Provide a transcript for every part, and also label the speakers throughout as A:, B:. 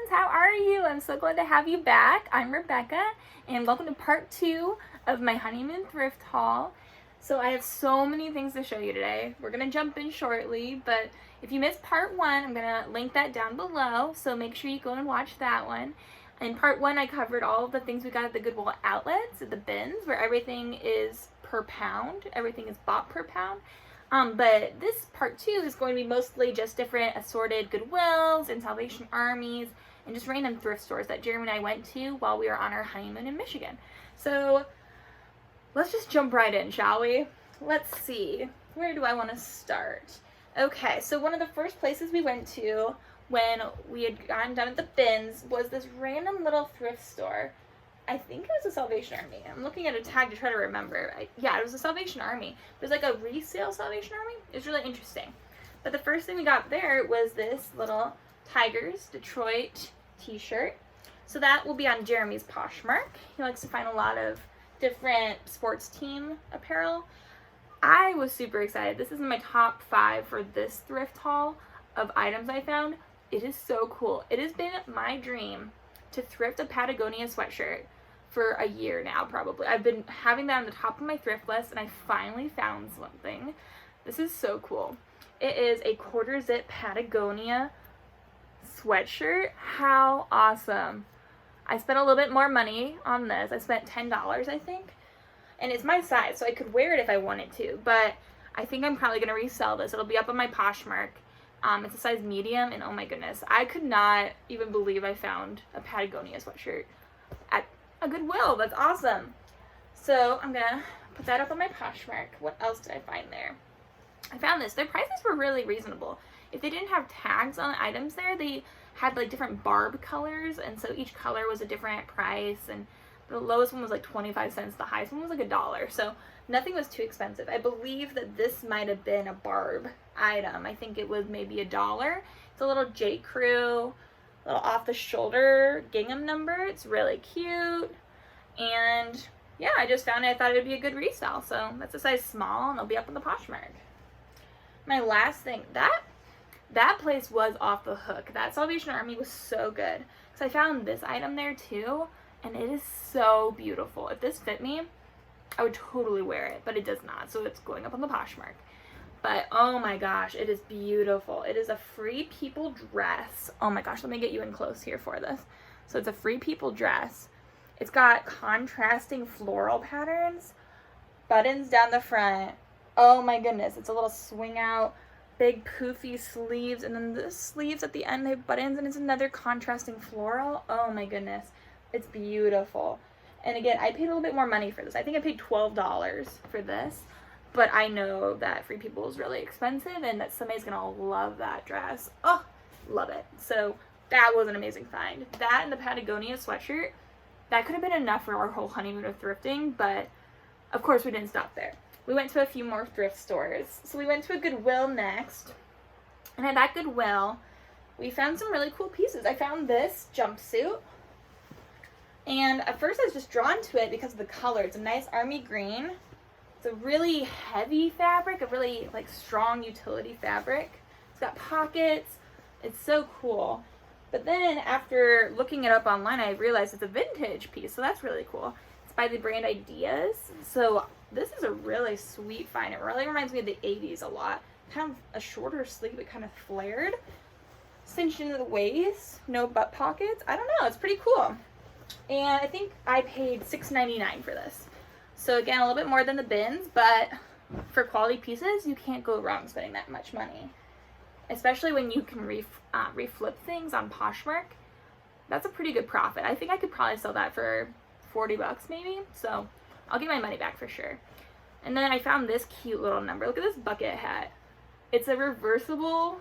A: friends, how are you? I'm so glad to have you back. I'm Rebecca, and welcome to part 2 of my honeymoon thrift haul. So I have so many things to show you today. We're going to jump in shortly, but if you missed part 1, I'm going to link that down below, so make sure you go and watch that one. In part 1, I covered all of the things we got at the Goodwill Outlets, at the bins, where everything is per pound. Everything is bought per pound. But this part 2 is going to be mostly just different assorted Goodwills and Salvation Armies and just random thrift stores that Jeremy and I went to while we were on our honeymoon in Michigan. So let's just jump right in, shall we? Let's see. Where do I want to start? Okay, so one of the first places we went to when we had gotten done at the bins was this random little thrift store. I think it was a Salvation Army. I'm looking at a tag to try to remember. Yeah, it was a Salvation Army. It was like a resale Salvation Army. It was really interesting. But the first thing we got there was this little Tigers Detroit t-shirt. So that will be on Jeremy's Poshmark. He likes to find a lot of different sports team apparel. I was super excited. This is in my top 5 for this thrift haul of items I found. It is so cool. It has been my dream to thrift a Patagonia sweatshirt for a year now, probably. I've been having that on the top of my thrift list, and I finally found something. This is so cool. It is a quarter zip Patagonia sweatshirt. How awesome. I spent a little bit more money on this. I spent $10, I think. And it's my size, so I could wear it if I wanted to, but I think I'm probably going to resell this. It'll be up on my Poshmark. It's a size medium, and oh my goodness, I could not even believe I found a Patagonia sweatshirt at a Goodwill. That's awesome. So I'm gonna put that up on my Poshmark. What else did I find there? I found this. Their prices were really reasonable. If they didn't have tags on the items there, they had like different barb colors, and so each color was a different price, and the lowest one was like 25 cents, the highest one was like $1. So nothing was too expensive. I believe that this might have been a barb item. I think it was maybe $1. It's a little J. Crew, little off the shoulder gingham number. It's really cute. And yeah, I just found it. I thought it would be a good resale. So that's a size small, and it'll be up on the Poshmark. My last thing, that place was off the hook. That Salvation Army was so good. So I found this item there too, and it is so beautiful. If this fit me, I would totally wear it, but it does not, so it's going up on the Poshmark. But oh my gosh, it is beautiful. It is a Free People dress. Oh my gosh, let me get you in close here for this. So it's a Free People dress. It's got contrasting floral patterns, buttons down the front. Oh my goodness, it's a little swing out, big poofy sleeves, and then the sleeves at the end, they have buttons, and it's another contrasting floral. Oh my goodness, it's beautiful. And again, I paid a little bit more money for this. I think I paid $12 for this. But I know that Free People is really expensive, and that somebody's going to love that dress. Oh, love it. So that was an amazing find. That and the Patagonia sweatshirt, that could have been enough for our whole honeymoon of thrifting, but of course we didn't stop there. We went to a few more thrift stores. So we went to a Goodwill next. And at that Goodwill, we found some really cool pieces. I found this jumpsuit. And at first I was just drawn to it because of the color. It's a nice army green. It's a really heavy fabric, a really like strong utility fabric. It's got pockets. It's so cool. But then after looking it up online, I realized it's a vintage piece, so that's really cool. It's by the brand Ideas. So this is a really sweet find. It really reminds me of the 80s a lot. Kind of a shorter sleeve, but kind of flared. Cinched into the waist, no butt pockets. I don't know, it's pretty cool. And I think I paid $6.99 for this. So again, a little bit more than the bins, but for quality pieces, you can't go wrong spending that much money. Especially when you can reflip things on Poshmark. That's a pretty good profit. I think I could probably sell that for 40 bucks maybe. So I'll get my money back for sure. And then I found this cute little number. Look at this bucket hat. It's a reversible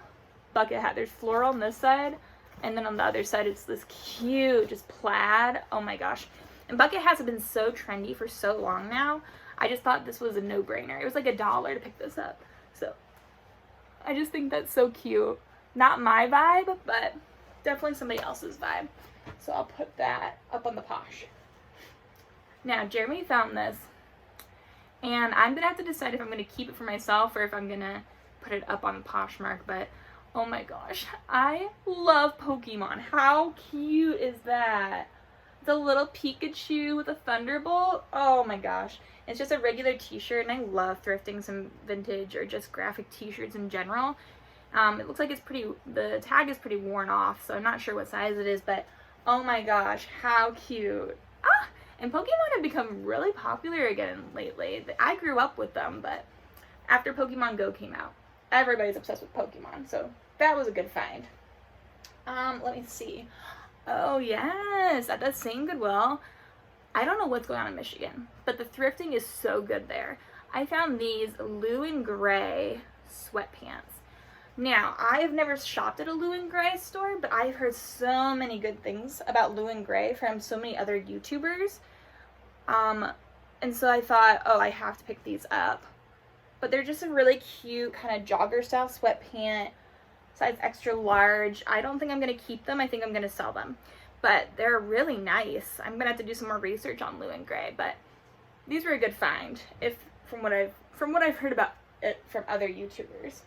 A: bucket hat. There's floral on this side, and then on the other side it's this cute just plaid. Oh my gosh. And bucket hats have been so trendy for so long now. I just thought this was a no-brainer. It was like $1 to pick this up. So I just think that's so cute. Not my vibe, but definitely somebody else's vibe. So I'll put that up on the Posh. Now, Jeremy found this, and I'm going to have to decide if I'm going to keep it for myself or if I'm going to put it up on Poshmark, but Oh my gosh, I love Pokemon. How cute is that? The little Pikachu with a thunderbolt. Oh my gosh. It's just a regular t-shirt, and I love thrifting some vintage or just graphic t-shirts in general. It looks like the tag is pretty worn off, so I'm not sure what size it is, but oh my gosh, how cute. Ah! And Pokemon have become really popular again lately. I grew up with them, but after Pokemon Go came out, everybody's obsessed with Pokemon, so that was a good find. Let me see. Oh yes, at that same Goodwill. I don't know what's going on in Michigan, but the thrifting is so good there. I found these Lou and Grey sweatpants. Now, I have never shopped at a Lou and Grey store, but I've heard so many good things about Lou and Grey from so many other YouTubers. And so I thought, oh, I have to pick these up. But they're just a really cute kind of jogger style sweatpant, size extra large. I don't think I'm going to keep them. I think I'm going to sell them. But they're really nice. I'm going to have to do some more research on Lou and Grey, but these were a good find from what I've heard about it from other YouTubers.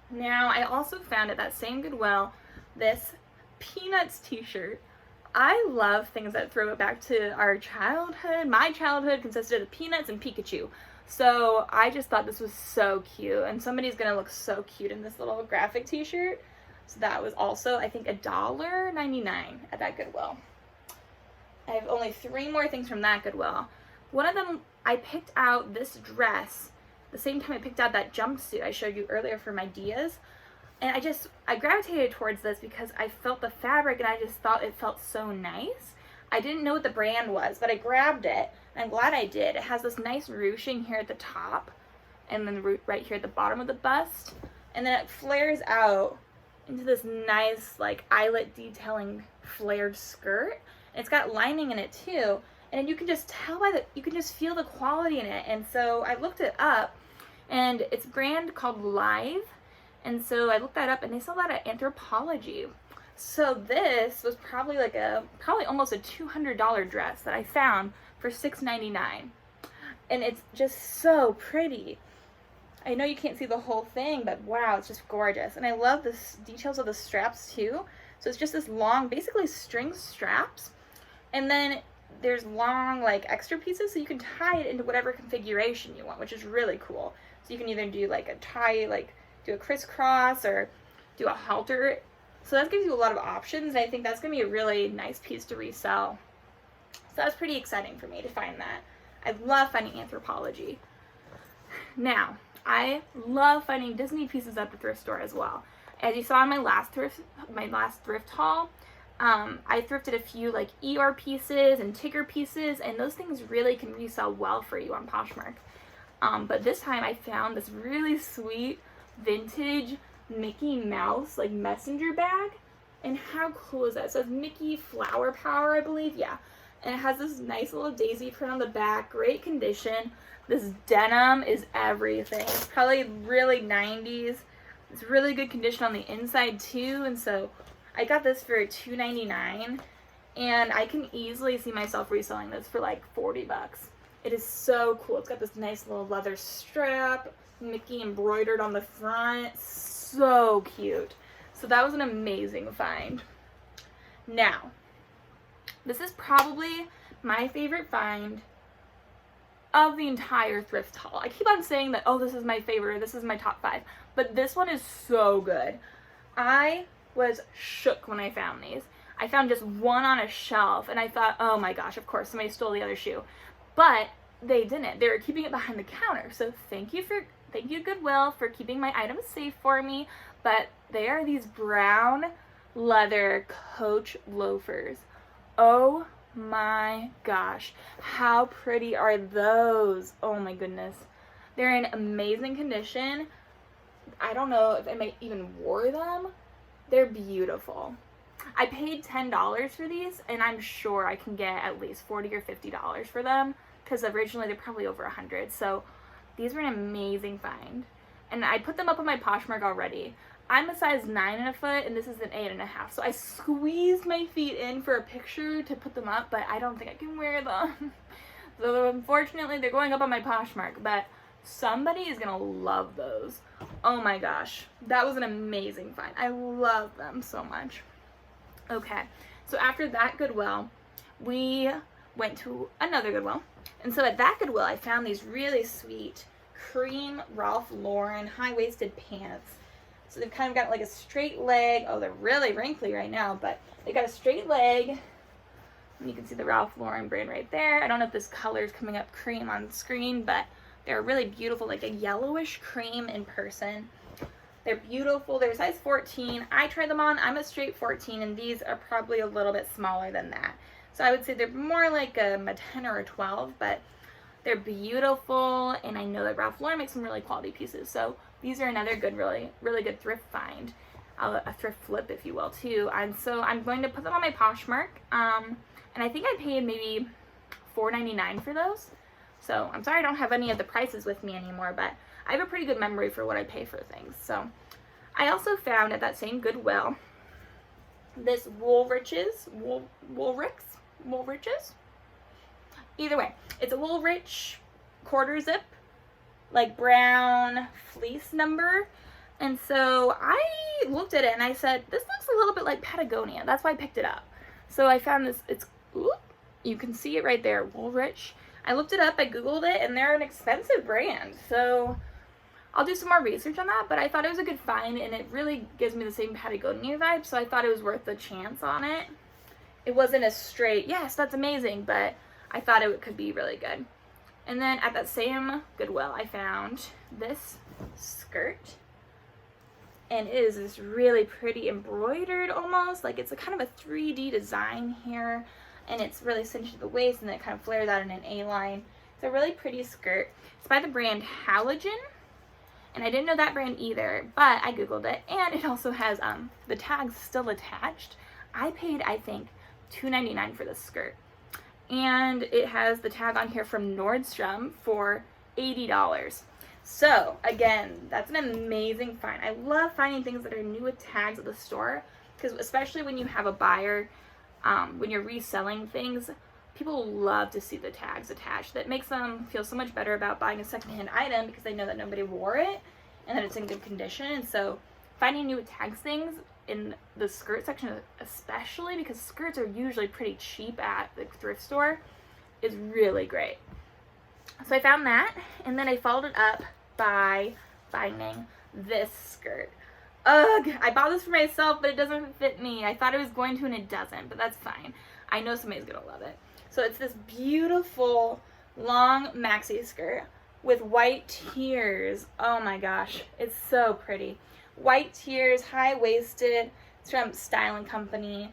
A: Now, I also found at that same Goodwill this Peanuts t-shirt. I love things that throw it back to our childhood. My childhood consisted of Peanuts and Pikachu. So I just thought this was so cute, and somebody's gonna look so cute in this little graphic t-shirt. So that was also, I think, $1.99 at that Goodwill. I have only 3 more things from that Goodwill. One of them, I picked out this dress the same time I picked out that jumpsuit I showed you earlier for my Dias. And I gravitated towards this because I felt the fabric and I just thought it felt so nice. I didn't know what the brand was, but I grabbed it, and I'm glad I did. It has this nice ruching here at the top, and then right here at the bottom of the bust, and then it flares out into this nice, like, eyelet detailing flared skirt. And it's got lining in it too, and you can just tell you can just feel the quality in it. And so I looked it up, and it's a brand called Live, and so I looked that up, and they sell that at Anthropologie. So this was probably almost a $200 dress that I found for $6.99. And it's just so pretty. I know you can't see the whole thing, but wow, it's just gorgeous. And I love the details of the straps too. So it's just this long, basically string straps. And then there's long, like, extra pieces, so you can tie it into whatever configuration you want, which is really cool. So you can either do like a tie, like do a crisscross, or do a halter. So that gives you a lot of options, and I think that's going to be a really nice piece to resell. So that's pretty exciting for me to find that. I love finding Anthropologie. Now, I love finding Disney pieces at the thrift store as well. As you saw in my last thrift haul, I thrifted a few like Eeyore pieces and Tigger pieces, and those things really can resell well for you on Poshmark. But this time I found this really sweet vintage Mickey Mouse like messenger bag, and how cool is that? So it's Mickey Flower Power, I believe, yeah. And it has this nice little daisy print on the back, great condition. This denim is everything. It's probably really 90s. It's really good condition on the inside too, and so I got this for $2.99, and I can easily see myself reselling this for like 40 bucks. It is so cool. It's got this nice little leather strap, Mickey embroidered on the front. So cute. So that was an amazing find. Now, this is probably my favorite find of the entire thrift haul. I keep on saying that, oh, this is my favorite, this is my top 5, but this one is so good. I was shook when I found these. I found just one on a shelf, and I thought, oh my gosh, of course, somebody stole the other shoe. But they didn't. They were keeping it behind the counter. So thank you Goodwill for keeping my items safe for me. But they are these brown leather Coach loafers. Oh my gosh, how pretty are those? Oh my goodness. They're in amazing condition. I don't know if I even wore them. They're beautiful. I paid $10 for these, and I'm sure I can get at least $40 or $50 for them, because originally they're probably over $100. So these were an amazing find, and I put them up on my Poshmark already. I'm a size 9 1/4, and this is an 8 1/2. So I squeezed my feet in for a picture to put them up, but I don't think I can wear them. So unfortunately, they're going up on my Poshmark, but somebody is gonna love those. Oh my gosh, that was an amazing find. I love them so much. Okay, so after that Goodwill, we went to another Goodwill. And so at that Goodwill, I found these really sweet cream Ralph Lauren high-waisted pants. So they've kind of got like a straight leg. Oh, they're really wrinkly right now, but they got a straight leg. And you can see the Ralph Lauren brand right there. I don't know if this color is coming up cream on screen, but they're really beautiful, like a yellowish cream in person. They're beautiful. They're size 14. I tried them on. I'm a straight 14, and these are probably a little bit smaller than that. So I would say they're more like a 10 or a 12, but they're beautiful, and I know that Ralph Lauren makes some really quality pieces. So these are another good, really good thrift find, a thrift flip, if you will, too. And so I'm going to put them on my Poshmark, and I think I paid maybe $4.99 for those. So I'm sorry I don't have any of the prices with me anymore, but I have a pretty good memory for what I pay for things. So I also found at that same Goodwill this Woolrich's. Either way, it's a Woolrich quarter zip, like brown fleece number. And so I looked at it and I said, this looks a little bit like Patagonia. That's why I picked it up. So I found this, you can see it right there, Woolrich. I looked it up, I Googled it, and they're an expensive brand. So I'll do some more research on that, but I thought it was a good find, and it really gives me the same Patagonia vibe, so I thought it was worth the chance on it. It wasn't a straight, yes, that's amazing, but I thought it could be really good. And then at that same Goodwill, I found this skirt, and it is this really pretty embroidered almost, like it's a kind of a 3D design here, and it's really cinched at the waist, and then it kind of flares out in an A-line. It's a really pretty skirt. It's by the brand Halogen, and I didn't know that brand either, but I Googled it, and it also has the tags still attached. I paid, I think, $2.99 for this skirt, and it has the tag on here from Nordstrom for $80. So again, that's an amazing find. I love finding things that are new with tags at the store, because especially when you have a buyer, when you're reselling things, people love to see the tags attached. That makes them feel so much better about buying a secondhand item, because they know that nobody wore it and that it's in good condition. And so finding new tags things in the skirt section, especially because skirts are usually pretty cheap at the thrift store, is really great. So I found that, and then I followed it up by finding this skirt. Ugh, I bought this for myself, but it doesn't fit me. I thought it was going to, and it doesn't, but that's fine. I know somebody's gonna love it. So it's this beautiful long maxi skirt with white tiers. Oh my gosh, it's so pretty. White tiers, high-waisted. It's from Style & Company.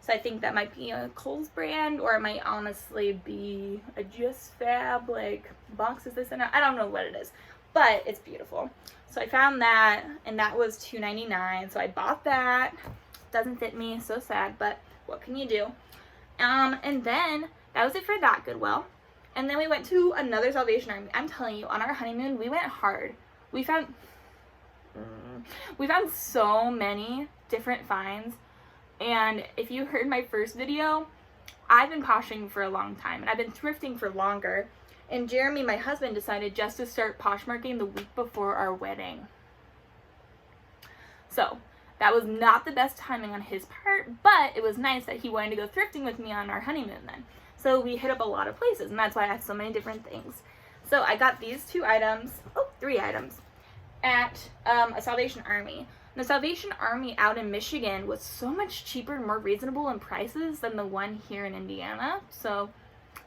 A: So I think that might be a Kohl's brand, or it might honestly be a Just Fab, like, boxes this and that. I don't know what it is, but it's beautiful. So I found that, and that was $2.99. So I bought that. Doesn't fit me, so sad, but what can you do? And then that was it for that Goodwill. And then we went to another Salvation Army. I'm telling you, on our honeymoon, we went hard. We found so many different finds. And if you heard my first video, I've been poshing for a long time, and I've been thrifting for longer. And Jeremy, my husband, decided just to start Poshmarking the week before our wedding. So that was not the best timing on his part, but it was nice that he wanted to go thrifting with me on our honeymoon then. So we hit up a lot of places, and that's why I have so many different things. So I got these three items at a Salvation Army. The Salvation Army out in Michigan was so much cheaper and more reasonable in prices than the one here in Indiana. So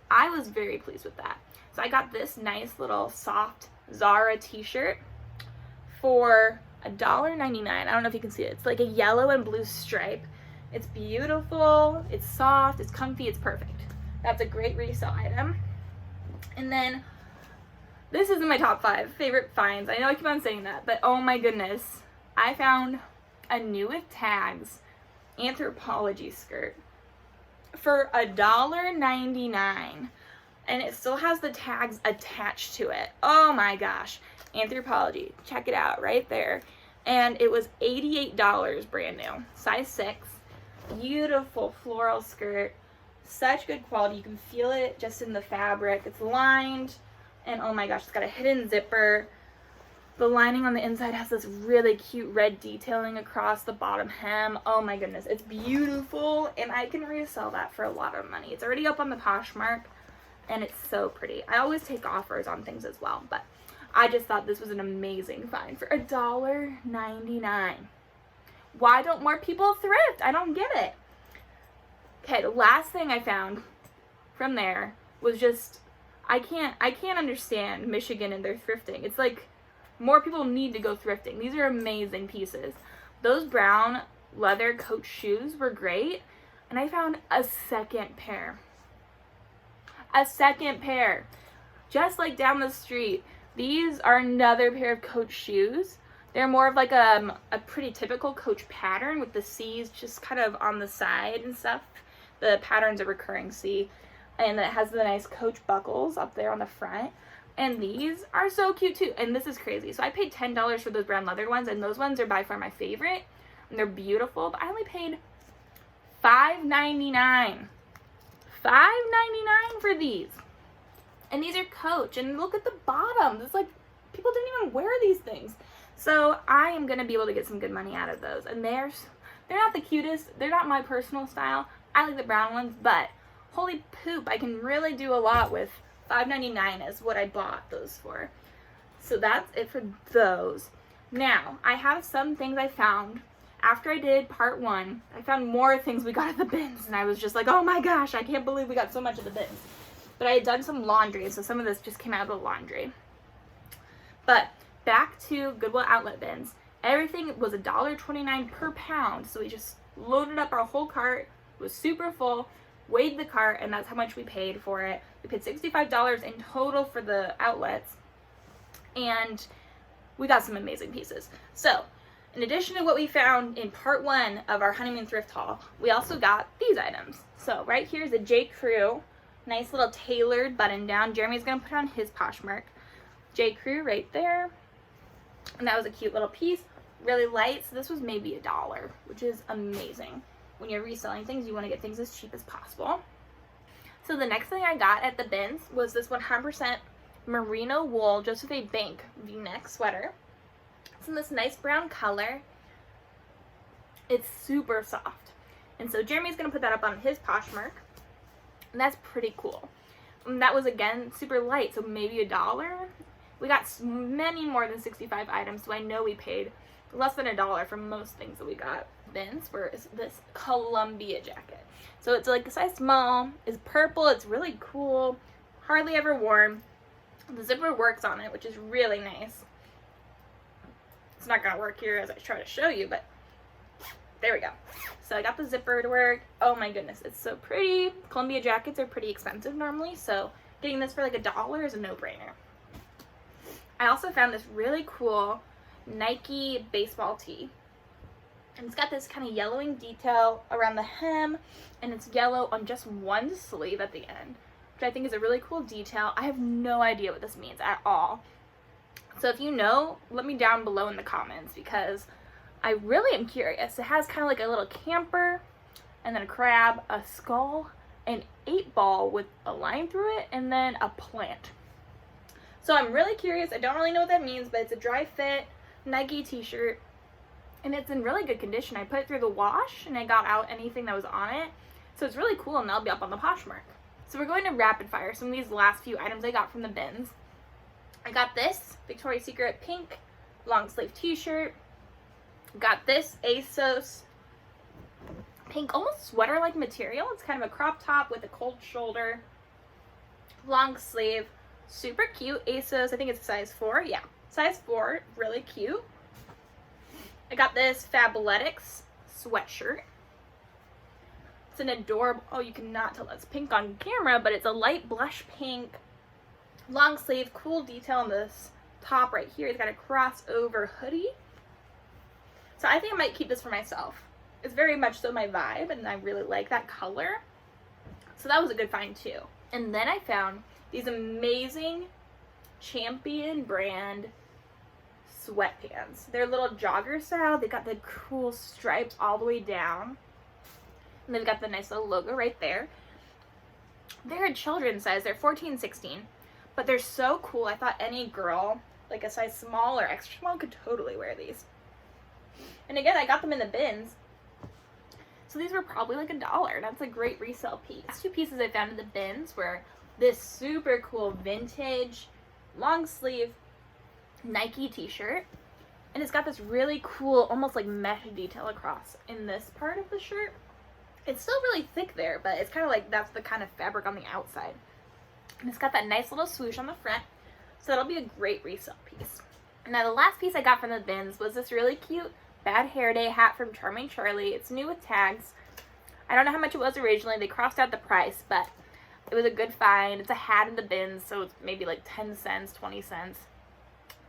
A: I was very pleased with that. So I got this nice little soft Zara t-shirt for $1.99. I don't know if you can see it. It's like a yellow and blue stripe. It's beautiful, it's soft, it's comfy, it's perfect. That's a great resale item. And then this is in my top 5 favorite finds. I know I keep on saying that, but oh my goodness. I found a new with tags Anthropology skirt for $1.99. And it still has the tags attached to it. Oh my gosh. Anthropologie. Check it out right there. And it was $88 brand new. Size 6. Beautiful floral skirt. Such good quality. You can feel it just in the fabric. It's lined. And oh my gosh, it's got a hidden zipper. The lining on the inside has this really cute red detailing across the bottom hem. Oh my goodness, it's beautiful, and I can resell that for a lot of money. It's already up on the Poshmark, and it's so pretty. I always take offers on things as well, but I just thought this was an amazing find for $1.99. Why don't more people thrift? I don't get it. Okay, the last thing I found from there was just, I can't understand Michigan and their thrifting. It's like, more people need to go thrifting. These are amazing pieces. Those brown leather coach shoes were great, and I found a second pair. A second pair. Just like down the street. These are another pair of coach shoes. They're more of like a pretty typical coach pattern with the C's just kind of on the side and stuff. The pattern's a recurring C, and it has the nice coach buckles up there on the front. And these are so cute too. And this is crazy. So I paid $10 for those brown leather ones, and those ones are by far my favorite. And they're beautiful, but I only paid $5.99. $5.99 for these. And these are coach. And look at the bottom. It's like, people didn't even wear these things. So I am going to be able to get some good money out of those. And they're not the cutest. They're not my personal style. I like the brown ones, but holy poop, I can really do a lot with $5.99 is what I bought those for. So that's it for those. Now, I have some things I found. After I did part 1, I found more things we got at the bins, and I was just like, oh my gosh, I can't believe we got so much at the bins. But I had done some laundry, so some of this just came out of the laundry. But back to Goodwill outlet bins. Everything was $1.29 per pound, so we just loaded up our whole cart. It was super full. Weighed the cart, and that's how much we paid for it. We paid $65 in total for the outlets, and we got some amazing pieces. So, in addition to what we found in part 1 of our honeymoon thrift haul, we also got these items. So, right here is a J. Crew, nice little tailored button down. Jeremy's gonna put on his Poshmark. J. Crew right there, and that was a cute little piece, really light. So this was maybe $1, which is amazing. When you're reselling things, you want to get things as cheap as possible. So the next thing I got at the bins was this 100% merino wool, just with a bank V-neck sweater. It's in this nice brown color. It's super soft. And so Jeremy's going to put that up on his Poshmark. And that's pretty cool. And that was, again, super light, so maybe $1. We got many more than 65 items, so I know we paid less than $1 for most things that we got. Bins for this Columbia jacket. So it's like a size small, it's purple, it's really cool, hardly ever worn. The zipper works on it, which is really nice. It's not gonna work here as I try to show you, but there we go. So I got the zipper to work. Oh my goodness, it's so pretty. Columbia jackets are pretty expensive normally, so getting this for like $1 is a no-brainer. I also found this really cool Nike baseball tee. And it's got this kind of yellowing detail around the hem, and it's yellow on just one sleeve at the end, which I think is a really cool detail. I have no idea what this means at all. So if you know, let me down below in the comments, because I really am curious. It has kind of like a little camper, and then a crab, a skull, an 8-ball with a line through it, and then a plant. So I'm really curious. I don't really know what that means, but it's a dry fit Nike t-shirt. And it's in really good condition. I put it through the wash, and I got out anything that was on it. So it's really cool, and that'll be up on the Poshmark. So we're going to rapid fire some of these last few items I got from the bins. I got this Victoria's Secret pink long sleeve t-shirt. Got this ASOS pink, almost sweater-like material. It's kind of a crop top with a cold shoulder, long sleeve, super cute. ASOS, I think it's a size 4. Yeah, size 4, really cute. I got this Fabletics Sweatshirt. It's an adorable, oh, you cannot tell that's pink on camera, but it's a light blush pink, long sleeve, cool detail on this top right here. It's got a crossover hoodie. So I think I might keep this for myself. It's very much so my vibe, and I really like that color. So that was a good find too. And then I found these amazing Champion brand sweatpants. They're a little jogger style. They got the cool stripes all the way down. And they've got the nice little logo right there. They're a children's size. They're 14, 16. But they're so cool. I thought any girl like a size small or extra small could totally wear these. And again, I got them in the bins. So these were probably like $1. That's a great resale piece. Last two pieces I found in the bins were this super cool vintage long sleeve Nike t-shirt. And it's got this really cool, almost like mesh detail across in this part of the shirt. It's still really thick there, but it's kind of like that's the kind of fabric on the outside. And it's got that nice little swoosh on the front. So that'll be a great resale piece. Now the last piece I got from the bins was this really cute Bad Hair Day hat from Charming Charlie. It's new with tags. I don't know how much it was originally. They crossed out the price, but it was a good find. It's a hat in the bins, so it's maybe like 10 cents, 20 cents.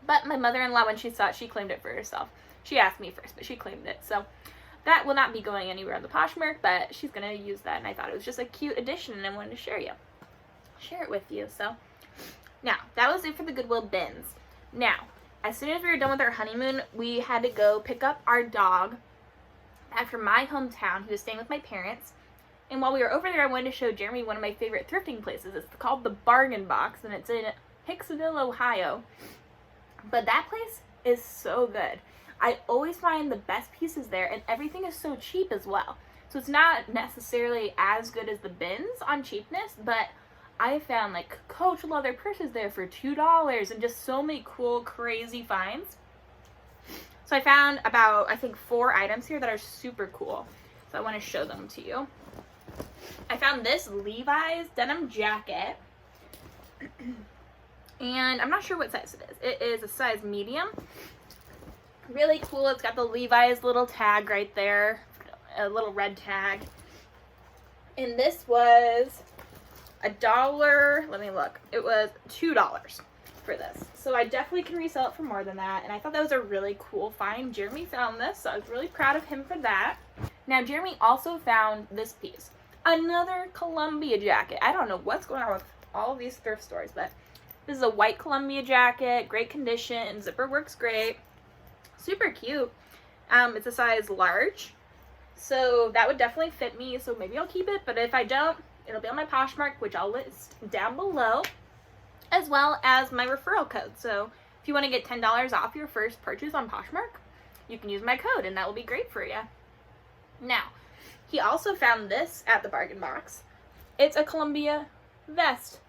A: But my mother-in-law, when she saw it, she claimed it for herself. She asked me first, but she claimed it. So that will not be going anywhere on the Poshmark, but she's going to use that, and I thought it was just a cute addition, and I wanted to share it with you. So now, that was it for the Goodwill bins. Now, as soon as we were done with our honeymoon, we had to go pick up our dog back from my hometown. He was staying with my parents. And while we were over there, I wanted to show Jeremy one of my favorite thrifting places. It's called the Bargain Box, and it's in Hicksville, Ohio. But that place is so good. I always find the best pieces there, and everything is so cheap as well. So it's not necessarily as good as the bins on cheapness, but I found like Coach leather purses there for $2 and just so many cool, crazy finds. So I found about, I think, 4 items here that are super cool. So I want to show them to you. I found this Levi's denim jacket. And I'm not sure what size it is. It is a size medium. Really cool. It's got the Levi's little tag right there. A little red tag. And this was $1. Let me look. It was $2 for this. So I definitely can resell it for more than that. And I thought that was a really cool find. Jeremy found this, so I was really proud of him for that. Now, Jeremy also found this piece. Another Columbia jacket. I don't know what's going on with all of these thrift stores, but this is a white Columbia jacket, great condition, zipper works great, super cute. It's a size large, so that would definitely fit me, so maybe I'll keep it, but if I don't, it'll be on my Poshmark, which I'll list down below, as well as my referral code. So if you want to get $10 off your first purchase on Poshmark, you can use my code, and that will be great for you. Now, he also found this at the Bargain Box. It's a Columbia vest.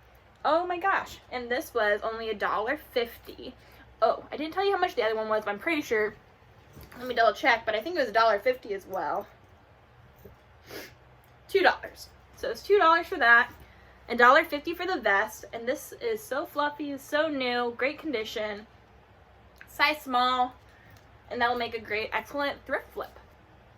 A: Oh my gosh. And this was only $1.50. Oh, I didn't tell you how much the other one was, but I'm pretty sure. Let me double check, but I think it was $1.50 as well. $2. So it's $2 for that. $1.50 for the vest. And this is so fluffy, so new, great condition. Size small. And that will make a great, excellent thrift flip.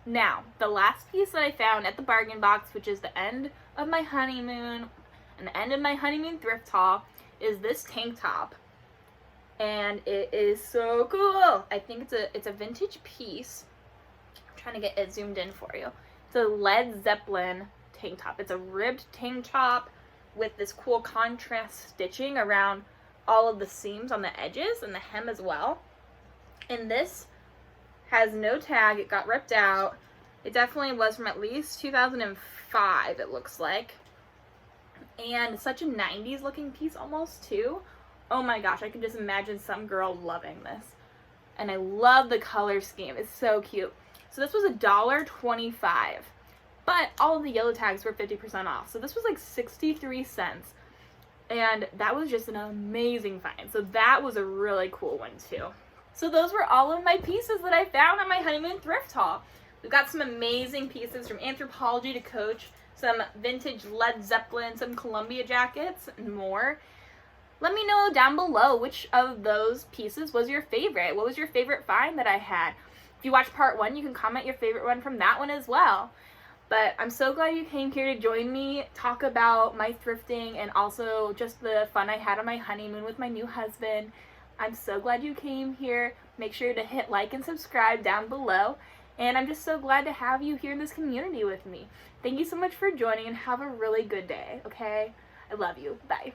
A: Now, the last piece that I found at the Bargain Box, which is the end of my honeymoon, and the end of my honeymoon thrift haul, is this tank top. And it is so cool. I think it's a vintage piece. I'm trying to get it zoomed in for you. It's a Led Zeppelin tank top. It's a ribbed tank top with this cool contrast stitching around all of the seams on the edges and the hem as well. And this has no tag. It got ripped out. It definitely was from at least 2005, it looks like. And such a 90s looking piece almost too. Oh my gosh, I can just imagine some girl loving this. And I love the color scheme. It's so cute. So this was $1.25. But all of the yellow tags were 50% off. So this was like 63 cents. And that was just an amazing find. So that was a really cool one too. So those were all of my pieces that I found on my honeymoon thrift haul. We've got some amazing pieces from Anthropologie to Coach, some vintage Led Zeppelin, some Columbia jackets, and more. Let me know down below which of those pieces was your favorite. What was your favorite find that I had? If you watched part 1, you can comment your favorite one from that one as well. But I'm so glad you came here to join me, talk about my thrifting, and also just the fun I had on my honeymoon with my new husband. I'm so glad you came here. Make sure to hit like and subscribe down below. And I'm just so glad to have you here in this community with me. Thank you so much for joining, and have a really good day, okay? I love you. Bye.